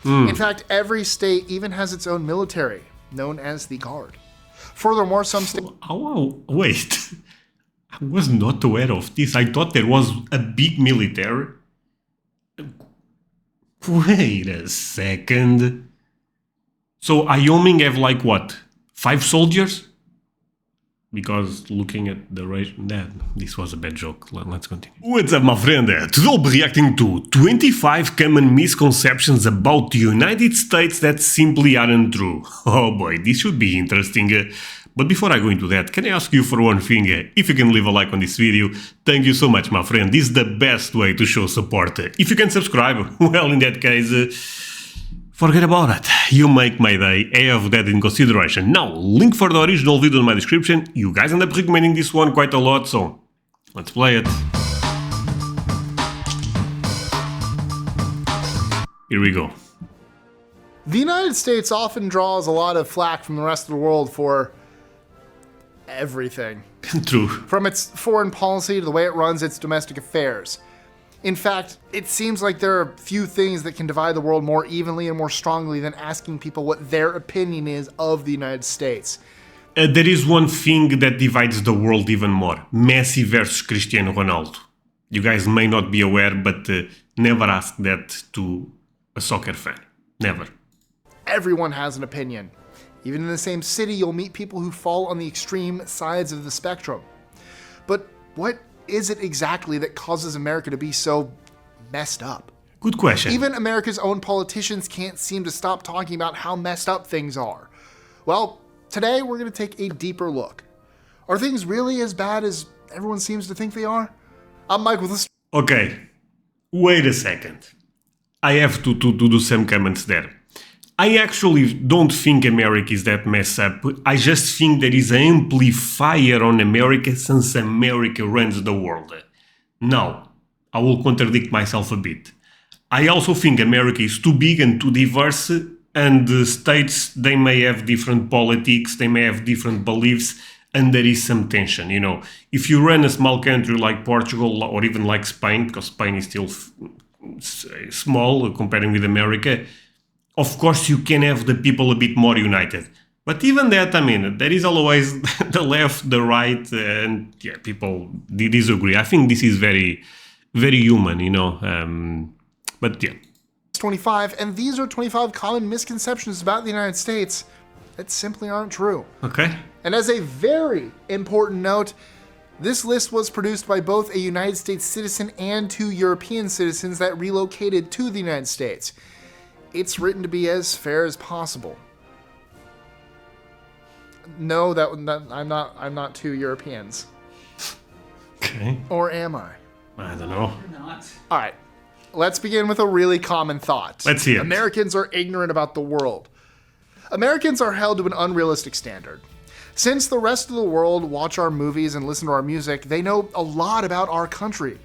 In fact, every state even has its own military, known as the Guard. Furthermore, some states... Oh, wait. I was not aware of this. I thought there was a big military. Wait a second. So Wyoming have like what? 5 soldiers? Because looking at the ratio, this was a bad joke. Let's continue. What's up, my friend? Today I'll be reacting to 25 common misconceptions about the United States that simply aren't true. Oh boy, this should be interesting. But before I go into that, can I ask you for one thing? If you can leave a like on this video, thank you so much, my friend. This is the best way to show support. If you can subscribe, well, in that case... forget about it. You make my day. I have that in consideration. Now, link for the original video in my description. You guys end up recommending this one quite a lot, so let's play it. Here we go. The United States often draws a lot of flack from the rest of the world for everything. True. From its foreign policy to the way it runs its domestic affairs. In fact, it seems like there are few things that can divide the world more evenly and more strongly than asking people what their opinion is of the United States. There is one thing that divides the world even more. Messi versus Cristiano Ronaldo. You guys may not be aware, but never ask that to a soccer fan. Never. Everyone has an opinion. Even in the same city, you'll meet people who fall on the extreme sides of the spectrum. But what is it exactly that causes America to be so messed up? Good question. Even America's own politicians can't seem to stop talking about how messed up things are. Well, today we're going to take a deeper look. Are things really as bad as everyone seems to think they are? I'm Mike with this. Okay, wait a second. I have to do some comments there. I actually don't think America is that messed up. I just think there is an amplifier on America since America runs the world. Now, I will contradict myself a bit. I also think America is too big and too diverse, and the states, they may have different politics, they may have different beliefs, and there is some tension, you know. If you run a small country like Portugal or even like Spain, because Spain is still small comparing with America, of course, you can have the people a bit more united. But even that, I mean, there is always the left, the right, and yeah, people disagree. I think this is very, very human, you know. But yeah. 25, and these are 25 common misconceptions about the United States that simply aren't true. Okay. And as a very important note, this list was produced by both a United States citizen and 2 European citizens that relocated to the United States. It's written to be as fair as possible. No, I'm not 2 Europeans. Okay. Or am I? I don't know. You're not. All right. Let's begin with a really common thought. Let's hear it. Americans are ignorant about the world. Americans are held to an unrealistic standard. Since the rest of the world watch our movies and listen to our music, they know a lot about our country.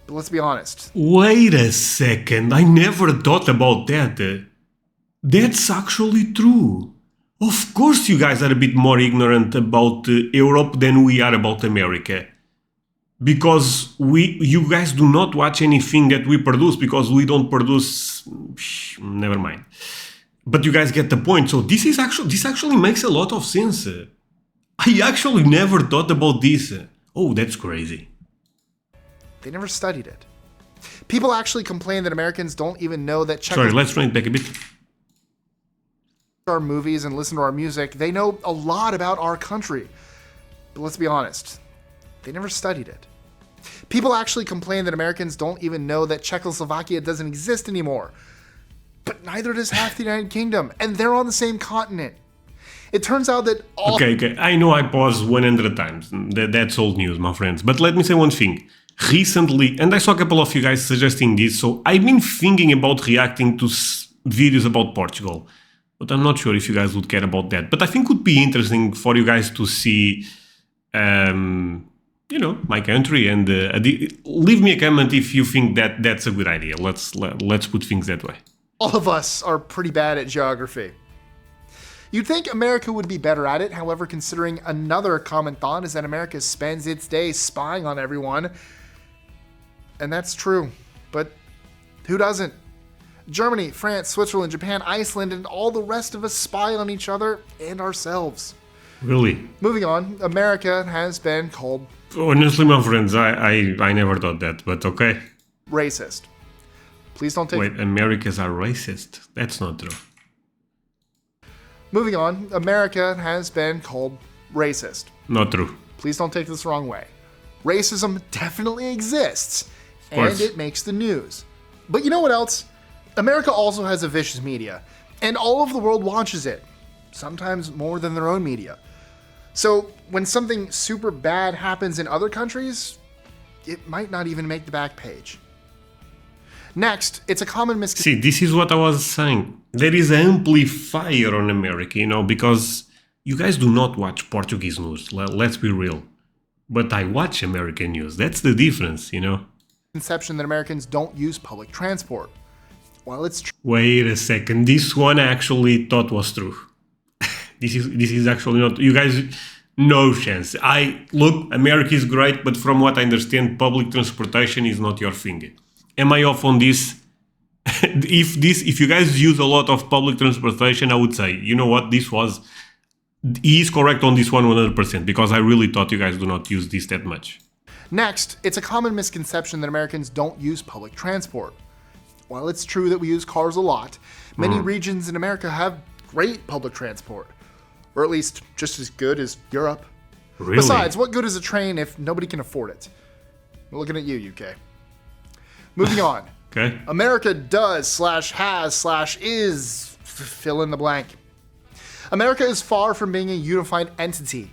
But let's be honest. Wait a second, I never thought about that. That's actually true. Of course you guys are a bit more ignorant about Europe than we are about America. Because you guys do not watch anything that we produce, because we don't produce... Never mind. But you guys get the point. So this actually makes a lot of sense. I actually never thought about this. Oh, that's crazy. They never studied it. People actually complain that Americans don't even know that Sorry, let's run it back a bit. Our movies and listen to our music. They know a lot about our country. But let's be honest. They never studied it. People actually complain that Americans don't even know that Czechoslovakia doesn't exist anymore. But neither does half the United Kingdom, and they're on the same continent. It turns out that all... Okay, I know I paused 100 times. That's old news, my friends. But let me say one thing. Recently, and I saw a couple of you guys suggesting this, so I've been thinking about reacting to videos about Portugal. But I'm not sure if you guys would care about that. But I think it would be interesting for you guys to see... you know, my country, and leave me a comment if you think that that's a good idea. Let's put things that way. All of us are pretty bad at geography. You'd think America would be better at it, however, considering another common thought is that America spends its days spying on everyone. And that's true, but who doesn't? Germany, France, Switzerland, Japan, Iceland, and all the rest of us spy on each other and ourselves. Really? Moving on, America has been called Honestly, my friends, I never thought that, but okay. racist. Please don't take... Wait, Americans are racist? That's not true. Moving on, America has been called racist. Not true. Please don't take this the wrong way. Racism definitely exists, and it makes the news. But you know what else? America also has a vicious media, and all of the world watches it, sometimes more than their own media. So when something super bad happens in other countries, it might not even make the back page. Next, it's a common misconception. See, this is what I was saying. There is an amplifier on America, you know, because you guys do not watch Portuguese news, let's be real. But I watch American news. That's the difference, you know. Conception that Americans don't use public transport. While it's true. Wait a second. This one I actually thought was true. This is actually not. You guys, no chance. Look, America is great, but from what I understand, public transportation is not your thing. Am I off on this? If you guys use a lot of public transportation, I would say, you know what, he is correct on this one 100%, because I really thought you guys do not use this that much. Next, it's a common misconception that Americans don't use public transport. While it's true that we use cars a lot, many regions in America have great public transport. Or at least just as good as Europe. Really? Besides, what good is a train if nobody can afford it? We're looking at you, UK. Moving on. Okay. America does/has/is fill in the blank. America is far from being a unified entity.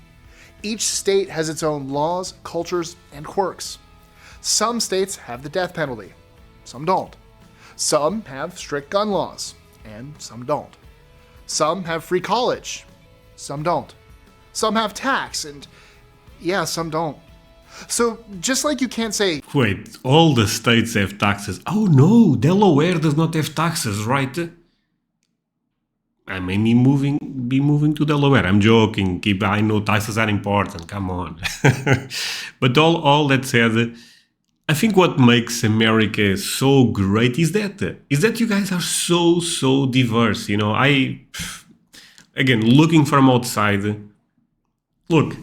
Each state has its own laws, cultures, and quirks. Some states have the death penalty. Some don't. Some have strict gun laws, and some don't. Some have free college. Some don't. Some have tax, and yeah, some don't. So just like you can't say... Wait, all the states have taxes. Oh no, Delaware does not have taxes, right? I may be moving to Delaware. I'm joking. I know taxes are important. Come on. But all that said, I think what makes America so great is that you guys are so diverse. You know, again, looking from outside, look,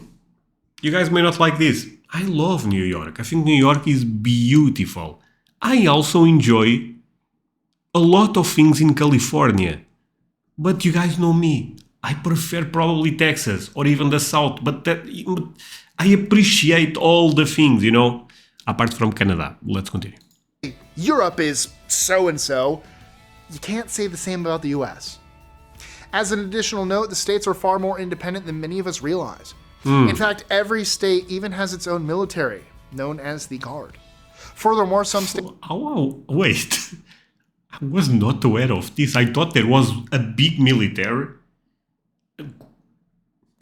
you guys may not like this. I love New York. I think New York is beautiful. I also enjoy a lot of things in California. But you guys know me. I prefer probably Texas or even the South. But I appreciate all the things, you know, apart from Canada. Let's continue. Europe is so-and-so. You can't say the same about the US. As an additional note, the states are far more independent than many of us realize. In fact, every state even has its own military, known as the Guard. Furthermore, some states... Oh, wait. I was not aware of this. I thought there was a big military.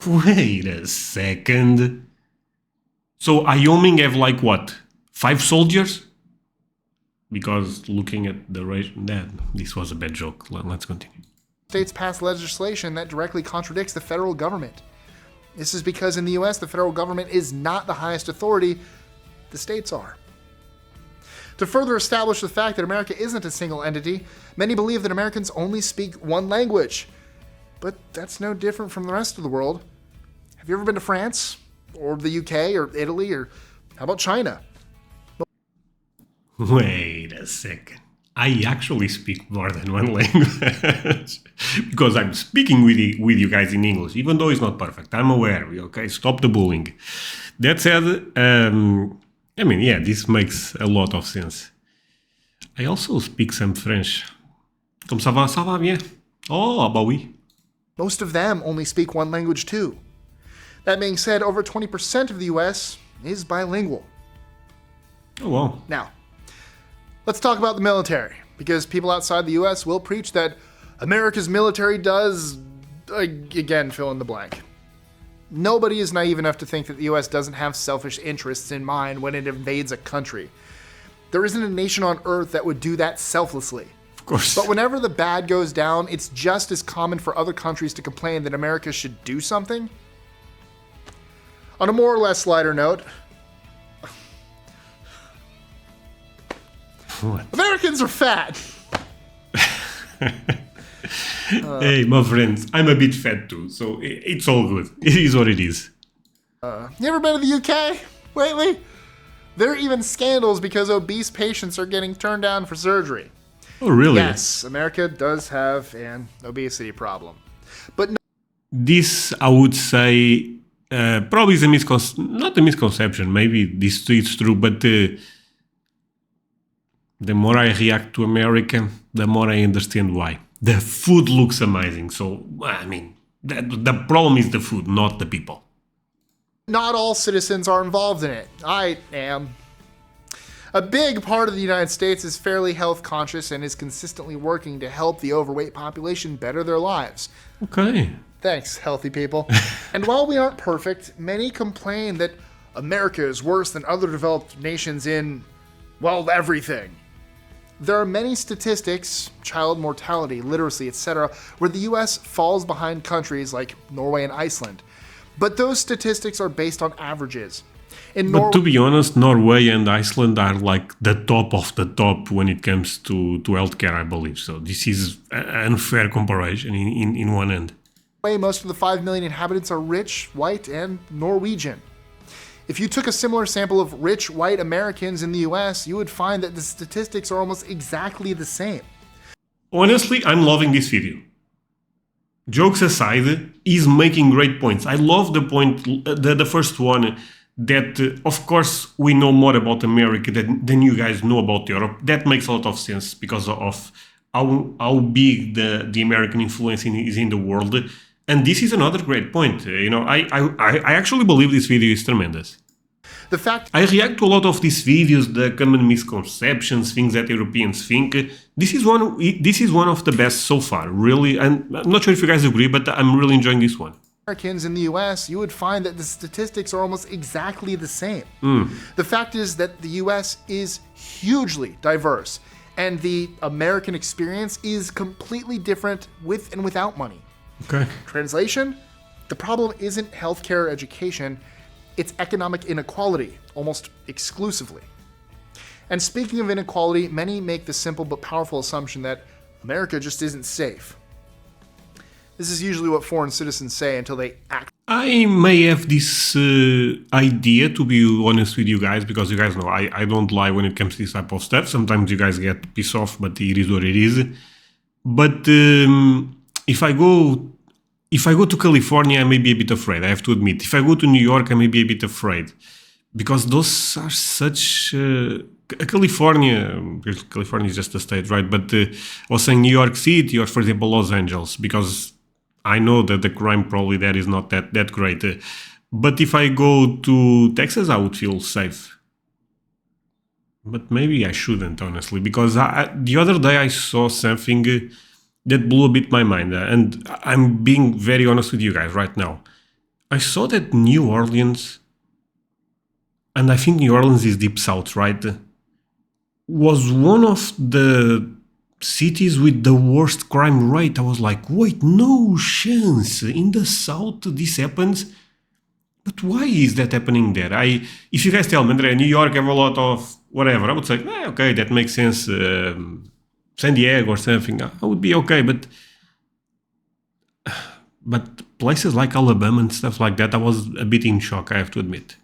Wait a second. So Wyoming have like what? 5 soldiers? Because looking at the ratio... This was a bad joke. Let's continue. States pass legislation that directly contradicts the federal government. This is because in the US, the federal government is not the highest authority. The states are. To further establish the fact that America isn't a single entity, many believe that Americans only speak one language. But that's no different from the rest of the world. Have you ever been to France? Or the UK? Or Italy? Or how about China? Wait a second. I actually speak more than one language. Because I'm speaking with you guys in English, even though it's not perfect. I'm aware, okay? Stop the bullying. That said, this makes a lot of sense. I also speak some French. Comme ça va? Ça va bien? Oh, bah oui. Most of them only speak one language too. That being said, over 20% of the US is bilingual. Oh, wow. Now, let's talk about the military, because people outside the US will preach that America's military does, again, fill in the blank. Nobody is naive enough to think that the US doesn't have selfish interests in mind when it invades a country. There isn't a nation on earth that would do that selflessly. Of course. But whenever the bad goes down, it's just as common for other countries to complain that America should do something. On a more or less lighter note, What? Americans are fat. Hey, my friends, I'm a bit fat too, so it's all good. It is what it is. You ever been to the UK lately? There are even scandals because obese patients are getting turned down for surgery. Oh, really? Yes, America does have an obesity problem. But no, This, I would say, probably is a not a misconception. Maybe this it's true, but the more I react to America, the more I understand why. The food looks amazing, so I mean, the problem is the food, not the people. not all citizens are involved in it. I am. A big part of the United States is fairly health conscious and is consistently working to help the overweight population better their lives. Okay. Thanks, healthy people. And while we aren't perfect, many complain that America is worse than other developed nations in, well, everything. There are many statistics, child mortality, literacy, etc., where the US falls behind countries like Norway and Iceland. But those statistics are based on averages. But to be honest, Norway and Iceland are like the top of the top when it comes to healthcare, I believe. So this is an unfair comparison in one end. Most of the 5 million inhabitants are rich, white, and Norwegian. If you took a similar sample of rich, white Americans in the US, you would find that the statistics are almost exactly the same. Honestly, I'm loving this video. Jokes aside, he's making great points. I love the point, the first one, that of course we know more about America than you guys know about Europe. That makes a lot of sense because of how big the American influence is in the world. And this is another great point. I actually believe this video is tremendous. The fact I react to a lot of these videos, the common misconceptions, things that Europeans think. This is one of the best so far, really. And I'm not sure if you guys agree, but I'm really enjoying this one. Americans in the US, you would find that the statistics are almost exactly the same. The fact is that the US is hugely diverse, and the American experience is completely different with and without money. Okay. Translation? The problem isn't healthcare or education, it's economic inequality, almost exclusively. And speaking of inequality, many make the simple but powerful assumption that America just isn't safe. This is usually what foreign citizens say until they act. I may have this idea, to be honest with you guys, because you guys know I don't lie when it comes to this type of stuff. Sometimes you guys get pissed off, but it is what it is. But if I go to California, I may be a bit afraid, I have to admit. If I go to New York, I may be a bit afraid. Because those are such... California is just a state, right? But I was saying New York City or, for example, Los Angeles, because I know that the crime probably there is not that great. But if I go to Texas, I would feel safe. But maybe I shouldn't, honestly, because the other day I saw something that blew a bit my mind. And I'm being very honest with you guys right now. I saw that New Orleans, and I think New Orleans is deep south, right? Was one of the cities with the worst crime rate. I was like, wait, no chance. In the south this happens. But why is that happening there? If you guys tell me, André, New York have a lot of whatever, I would say, okay, that makes sense. San Diego or something, I would be okay. But places like Alabama and stuff like that, I was a bit in shock, I have to admit.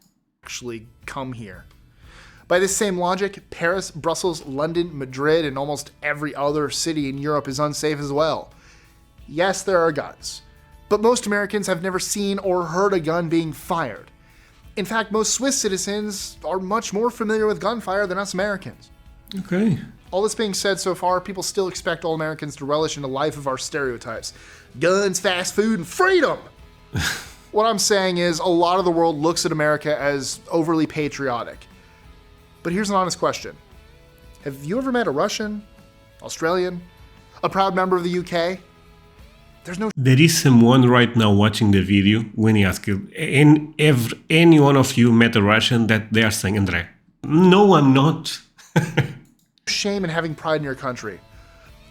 Actually come here. By this same logic, Paris, Brussels, London, Madrid, and almost every other city in Europe is unsafe as well. Yes, there are guns, but most Americans have never seen or heard a gun being fired. In fact, most Swiss citizens are much more familiar with gunfire than us Americans. Okay. All this being said so far, people still expect all Americans to relish in a life of our stereotypes. Guns, fast food, and freedom! What I'm saying is, a lot of the world looks at America as overly patriotic. But here's an honest question. Have you ever met a Russian, Australian, a proud member of the UK? There is someone right now watching the video when he asks, and have any one of you met a Russian, that they are saying, André, no, I'm not. Shame in having pride in your country.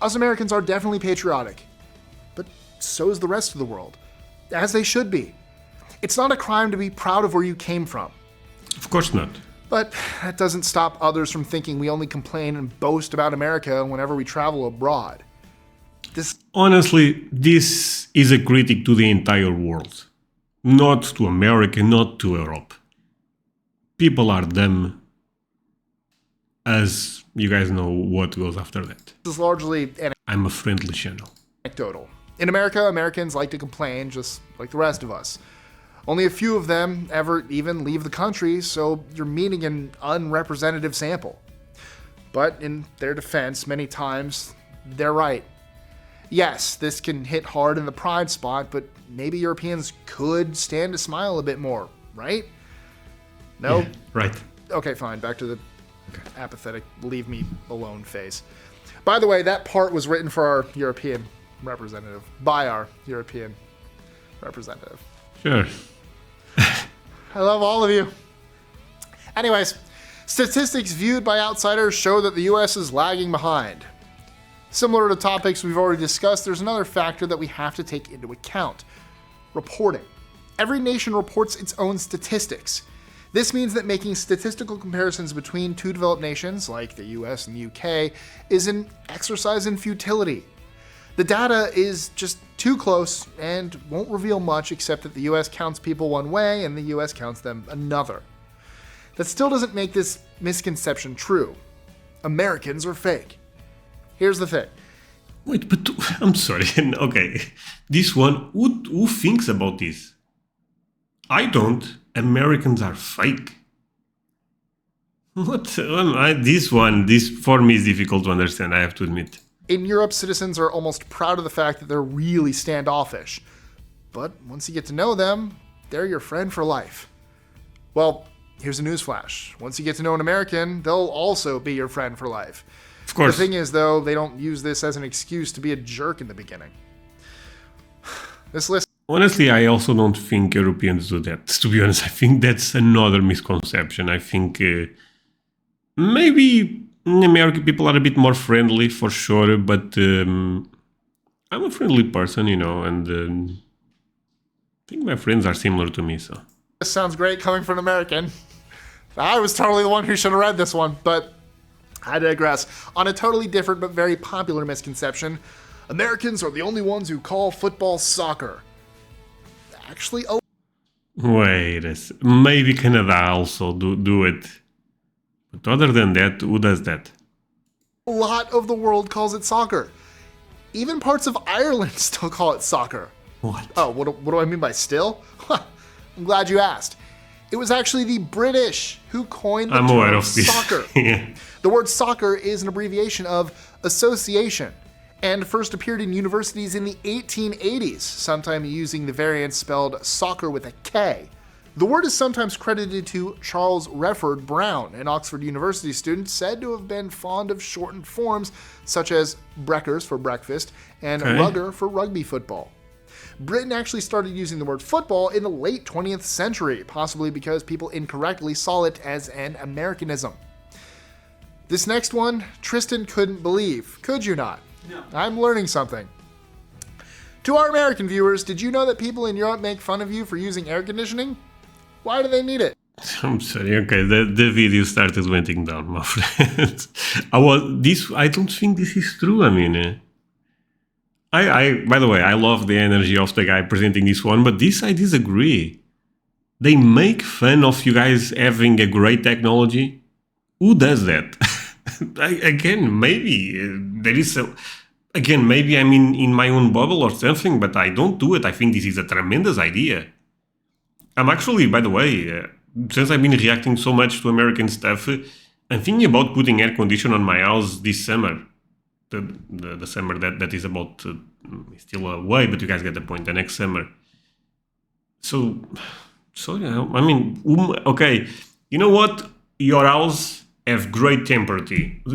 Us Americans are definitely patriotic, but so is the rest of the world, as they should be. It's not a crime to be proud of where you came from. Of course not. But that doesn't stop others from thinking we only complain and boast about America whenever we travel abroad. Honestly, this is a critic to the entire world. Not to America, not to Europe. People are dumb, as you guys know what goes after that. This is largely I'm a friendly channel. anecdotal. In America, Americans like to complain just like the rest of us. Only a few of them ever even leave the country, so you're meeting an unrepresentative sample. But in their defense, many times, they're right. Yes, this can hit hard in the pride spot, but maybe Europeans could stand to smile a bit more, right? No? Yeah, right. Okay, fine. Back to the apathetic, leave me alone face. By the way, that part was written for our European representative. By our European representative. Sure. I love all of you. Anyways, statistics viewed by outsiders show that the US is lagging behind. Similar to topics we've already discussed, there's another factor that we have to take into account. Reporting. Every nation reports its own statistics. This means that making statistical comparisons between two developed nations, like the US and the UK, is an exercise in futility. The data is just too close and won't reveal much except that the US counts people one way and the US counts them another. That still doesn't make this misconception true. Americans are fake. Here's the thing. Wait, but I'm sorry. Okay, this one, who thinks about this? I don't. Americans are fake. What? This for me is difficult to understand, I have to admit. In Europe, citizens are almost proud of the fact that they're really standoffish. But once you get to know them, they're your friend for life. Well, here's a newsflash. Once you get to know an American, they'll also be your friend for life. Of course. The thing is, though, they don't use this as an excuse to be a jerk in the beginning. This list... Honestly, I also don't think Europeans do that. To be honest, I think that's another misconception. I think maybe American people are a bit more friendly, for sure, but I'm a friendly person, and I think my friends are similar to me, so... This sounds great coming from an American. I was totally the one who should have read this one, but I digress. On a totally different but very popular misconception, Americans are the only ones who call football soccer. Actually, Wait a second. Maybe Canada also do it. But other than that, who does that? a lot of the world calls it soccer. Even parts of Ireland still call it soccer. What? Oh, what do I mean by still? I'm glad you asked. It was actually the British who coined the I'm aware term of this. soccer. Yeah. The word soccer is an abbreviation of association and first appeared in universities in the 1880s, sometime using the variant spelled soccer with a K. The word is sometimes credited to Charles Redford Brown, an Oxford University student said to have been fond of shortened forms such as brekkers for breakfast and rugger for rugby football. Britain actually started using the word football in the late 20th century, possibly because people incorrectly saw it as an Americanism. This next one, Tristan couldn't believe. Could you not? No. I'm learning something. To our American viewers, did you know that people in Europe make fun of you for using air conditioning? Why do they need it? I'm sorry. Okay, the video started winding down, my friend. I don't think this is true. I mean, by the way, I love the energy of the guy presenting this one, but this I disagree. They make fun of you guys having a great technology. Who does that? Again, maybe there is a. Again, maybe I'm in my own bubble or something, but I don't do it. I think this is a tremendous idea. I'm actually, by the way, since I've been reacting so much to American stuff, I'm thinking about putting air condition on my house this summer. The summer that is about still away, but you guys get the point. The next summer. So yeah, I mean, okay. You know what? Your house have great temperature. Is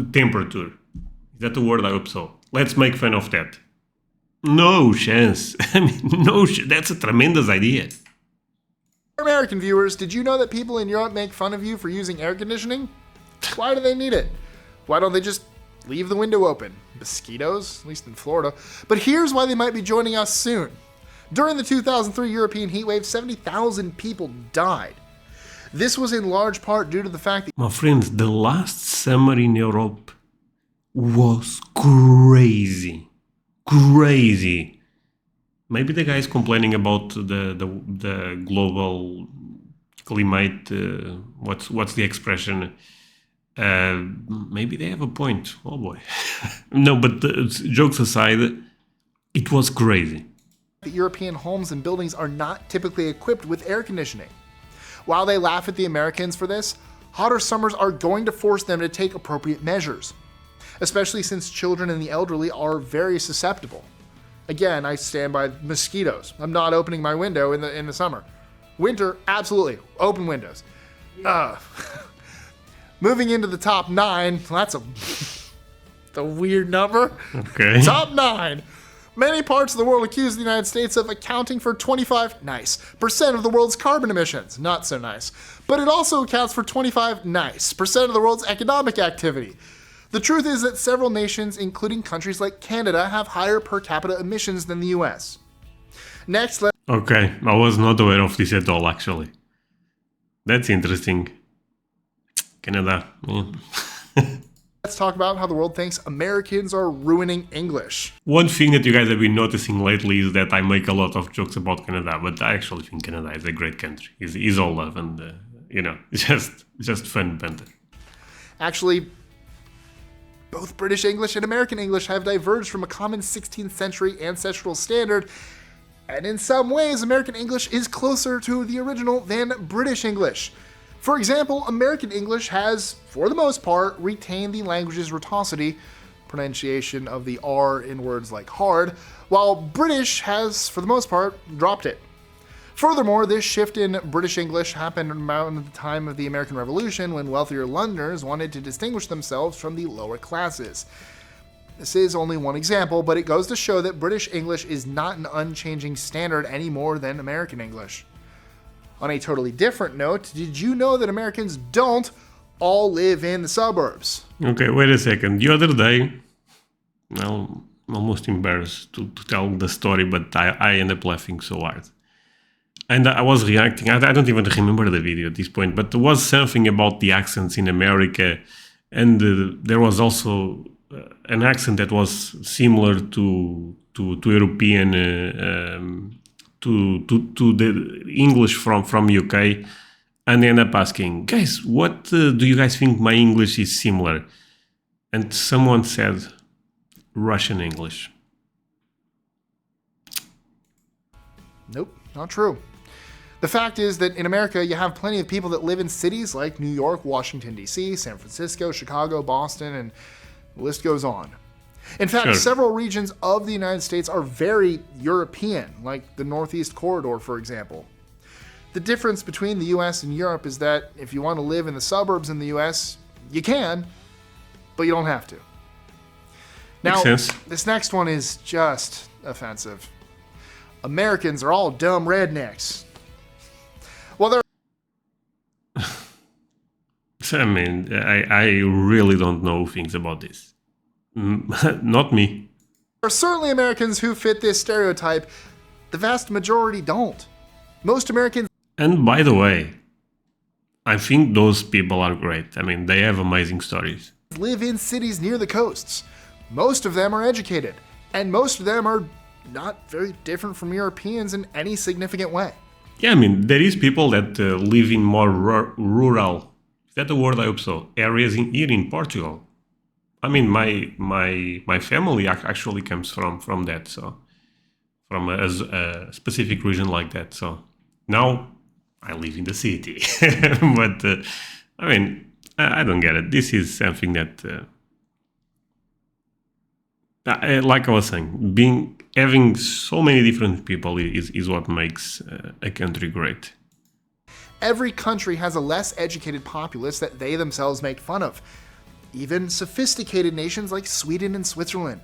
that the word? I hope so. Let's make fun of that. No chance. I mean, that's a tremendous idea. American viewers, did you know that people in Europe make fun of you for using air conditioning? Why do they need it? Why don't they just leave the window open? Mosquitoes, at least in Florida. But here's why they might be joining us soon. During the 2003 European heatwave, 70,000 people died. This was in large part due to the fact that... My friends, the last summer in Europe was crazy. crazy. Maybe the guy is complaining about the global climate. What's the expression? Maybe they have a point. Oh boy. No, but jokes aside, it was crazy. The European homes and buildings are not typically equipped with air conditioning. While they laugh at the Americans for this, hotter summers are going to force them to take appropriate measures, especially since children and the elderly are very susceptible. Again, I stand by mosquitoes. I'm not opening my window in the summer. Winter, absolutely, open windows. Moving into the top 9, that's a weird number. Okay. Top 9. Many parts of the world accuse the United States of accounting for 25% of the world's carbon emissions. Not so nice. But it also accounts for 25% of the world's economic activity. The truth is that several nations, including countries like Canada, have higher per capita emissions than the US. Next, Okay, I was not aware of this at all, actually. That's interesting. Canada. let's talk about how the world thinks Americans are ruining English. One thing that you guys have been noticing lately is that I make a lot of jokes about Canada, but I actually think Canada is a great country. It's all love and, just fun banter. Actually, both British English and American English have diverged from a common 16th century ancestral standard, and in some ways, American English is closer to the original than British English. For example, American English has, for the most part, retained the language's rotosity, pronunciation of the R in words like hard, while British has, for the most part, dropped it. Furthermore, this shift in British English happened around the time of the American Revolution when wealthier Londoners wanted to distinguish themselves from the lower classes. This is only one example, but it goes to show that British English is not an unchanging standard any more than American English. On a totally different note, did you know that Americans don't all live in the suburbs? Okay, wait a second. The other day, I'm almost embarrassed to tell the story, but I end up laughing so hard. And I was reacting. I don't even remember the video at this point, but there was something about the accents in America, and there was also an accent that was similar to European, to the English from UK, and they end up asking, guys, what do you guys think my English is similar? And someone said, Russian English. Nope, not true. The fact is that in America, you have plenty of people that live in cities like New York, Washington, D.C., San Francisco, Chicago, Boston, and the list goes on. In fact, Sure. Several regions of the United States are very European, like the Northeast Corridor, for example. The difference between the US and Europe is that if you want to live in the suburbs in the US, you can, but you don't have to. Now, Makes sense. this next one is just offensive. Americans are all dumb rednecks. Well, there I mean, I really don't know things about this. Not me. are certainly Americans who fit this stereotype. The vast majority don't. Most Americans And by the way, I think those people are great. I mean, they have amazing stories. live in cities near the coasts. Most of them are educated, and most of them are not very different from Europeans in any significant way. Yeah, I mean, there is people that live in more rural, is that the word? I hope so, areas here in Portugal. I mean, my family actually comes from that, so from a specific region like that. So now I live in the city, but I mean, I don't get it. This is something that, like I was saying, having so many different people is what makes a country great. Every country has a less educated populace that they themselves make fun of. Even sophisticated nations like Sweden and Switzerland.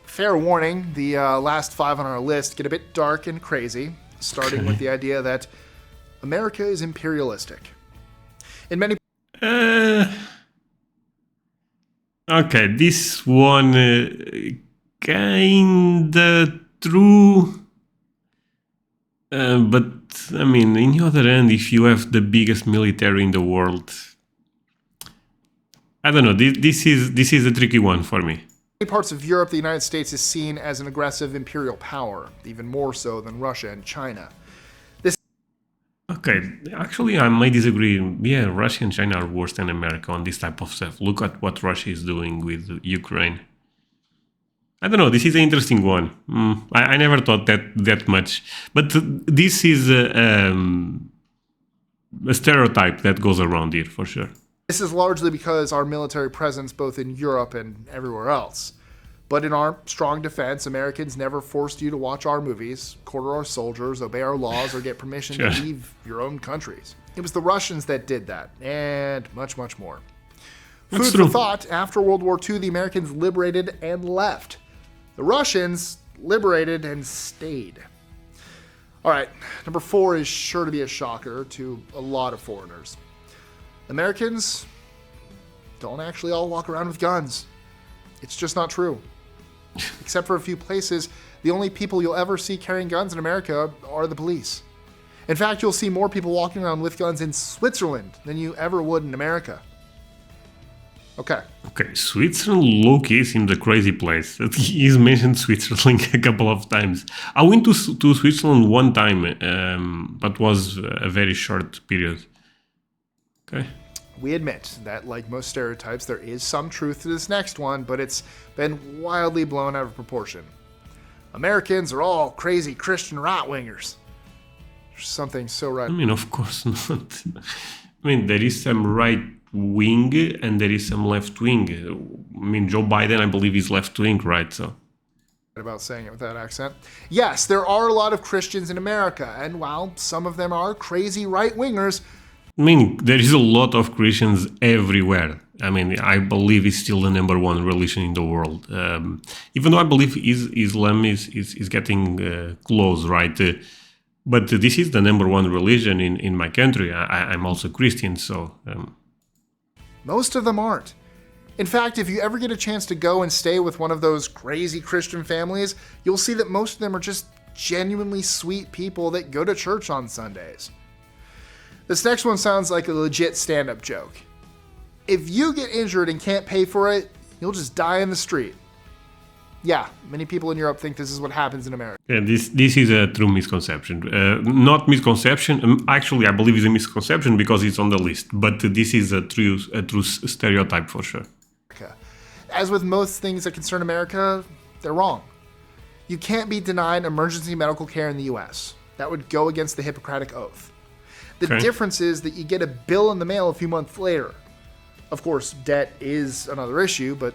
Fair warning, the last 5 on our list get a bit dark and crazy, starting with the idea that America is imperialistic. In many Okay, this one kinda true, but I mean, in the other hand, if you have the biggest military in the world, I don't know. This is a tricky one for me. many parts of Europe, the United States is seen as an aggressive imperial power, even more so than Russia and China. Okay, actually, I might disagree. Yeah, Russia and China are worse than America on this type of stuff. Look at what Russia is doing with Ukraine. I don't know, this is an interesting one. I never thought that much. But this is a stereotype that goes around here, for sure. This is largely because our military presence both in Europe and everywhere else. But in our strong defense, Americans never forced you to watch our movies, quarter our soldiers, obey our laws, or get permission Sure. to leave your own countries. It was the Russians that did that, and much, much more. That's Food true. for thought, after World War II, the Americans liberated and left. The Russians liberated and stayed. All right, number 4 is sure to be a shocker to a lot of foreigners. Americans don't actually all walk around with guns. It's just not true. Except for a few places, the only people you'll ever see carrying guns in America are the police. In fact, you'll see more people walking around with guns in Switzerland than you ever would in America. Okay. Okay, Switzerland low-key seems a crazy place. He's mentioned Switzerland a couple of times. I went to Switzerland one time, but was a very short period. Okay. We admit that, like most stereotypes, there is some truth to this next one, but it's been wildly blown out of proportion. Americans are all crazy Christian right-wingers. There's something so right. I mean, of course not. I mean, there is some right wing and there is some left wing. I mean, Joe Biden, I believe, is left wing, right? So About saying it with that accent. Yes, there are a lot of Christians in America, and while some of them are crazy right-wingers, I mean, there is a lot of Christians everywhere. I mean, I believe it's still the number one religion in the world. Even though I believe Islam is getting close, right? But this is the number one religion in my country. I'm also Christian, so... most of them aren't. In fact, if you ever get a chance to go and stay with one of those crazy Christian families, you'll see that most of them are just genuinely sweet people that go to church on Sundays. This next one sounds like a legit stand-up joke. If you get injured and can't pay for it, you'll just die in the street. Yeah, many people in Europe think this is what happens in America. Yeah, this is a true misconception. Not misconception. Actually, I believe it's a misconception because it's on the list. But this is a true stereotype for sure. As with most things that concern America, they're wrong. You can't be denied emergency medical care in the U.S. That would go against the Hippocratic Oath. The Okay. difference is that you get a bill in the mail a few months later. Of course, debt is another issue, but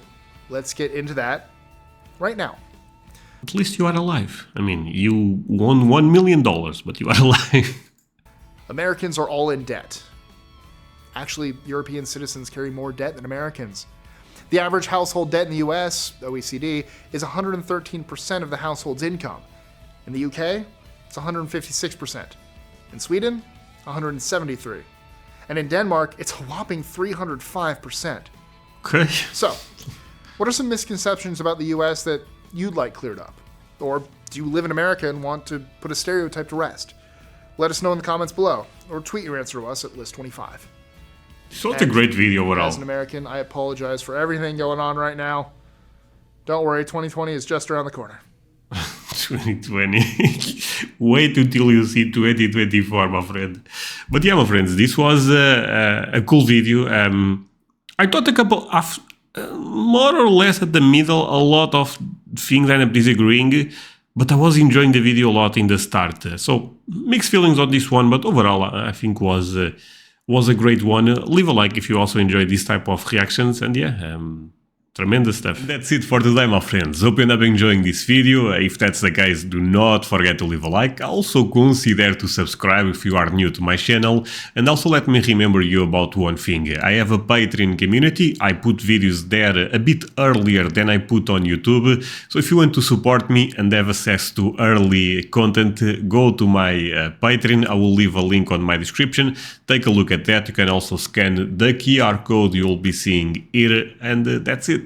let's get into that right now. At least you are alive. I mean, you won $1 million, but you are alive. Americans are all in debt. Actually, European citizens carry more debt than Americans. The average household debt in the US, OECD, is 113% of the household's income. In the UK, it's 156%. In Sweden, 173%. And in Denmark, it's a whopping 305%. Okay. So, what are some misconceptions about the US that you'd like cleared up? Or do you live in America and want to put a stereotype to rest? Let us know in the comments below, or tweet your answer to us at list25. So it's a great video overall. As an American, I apologize for everything going on right now. Don't worry, 2020 is just around the corner. 2020. Wait until you see 2024, my friend. But yeah, my friends, this was a cool video. I thought a couple of, more or less at the middle, a lot of things I ended up disagreeing, but I was enjoying the video a lot in the start. So mixed feelings on this one, but overall I think was a great one. Leave a like if you also enjoyed this type of reactions, and yeah, tremendous stuff. That's it for today, my friends. Hope you end up enjoying this video. If that's the case, do not forget to leave a like. Also consider to subscribe if you are new to my channel. And also let me remember you about one thing. I have a Patreon community. I put videos there a bit earlier than I put on YouTube. So if you want to support me and have access to early content, go to my Patreon. I will leave a link on my description. Take a look at that. You can also scan the QR code you'll be seeing here. And that's it.